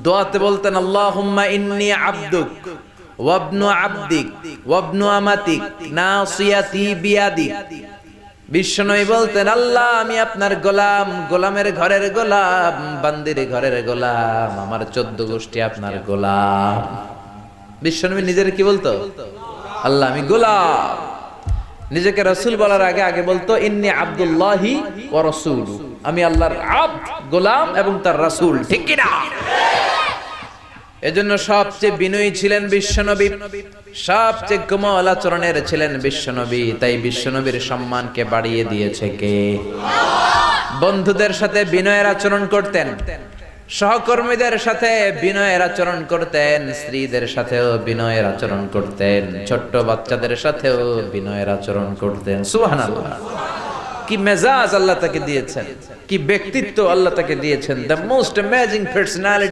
দোয়াতে বলতেন আল্লাহুম্মা ইন্নী আবদুক ওয়াবনু আবদিক ওয়াবনু আমাতিক নাসিয়াতি বিয়াদিক। বিশ্বনবী বলতেন, আল্লাহ আমি আপনার গোলাম, গোলামের ঘরের গোলাম, বান্দির ঘরের গোলাম, আমার 14 গোষ্ঠী আপনার গোলাম। বিশ্বনবী নিজের কি বলতো? আল্লাহ আমি গোলাম। নিজেকে রাসূল বলার আগে আগে বলতো ইন্নী আব্দুল্লাহি ওয়া রাসূলু, আমি আল্লাহর আব্দ, গোলাম এবং তার রাসূল। ঠিক কি না? এজন্য সবচেয়ে বিনয়ী ছিলেন বিশ্বনবী, সবচেয়ে কোমল আচরণের ছিলেন বিশ্বনবী। তাই বিশ্বনবীর সম্মানকে বাড়িয়ে দিয়েছে কে? বন্ধুদের সাথে বিনয়ের আচরণ করতেন, সহকর্মীদের সাথে বিনয়ের আচরণ করতেন, স্ত্রীদের সাথেও বিনয়ের আচরণ করতেন, ছোট্ট বাচ্চাদের সাথেও বিনয়ের আচরণ করতেন। সুবহানাল্লাহ! কি মেজাজ আল্লাহ তাকে দিয়েছেন, কি ব্যক্তিত্ব আল্লাহ তাকে দিয়েছেন, দ্য মোস্ট অ্যামেজিং পার্সোনালিটি।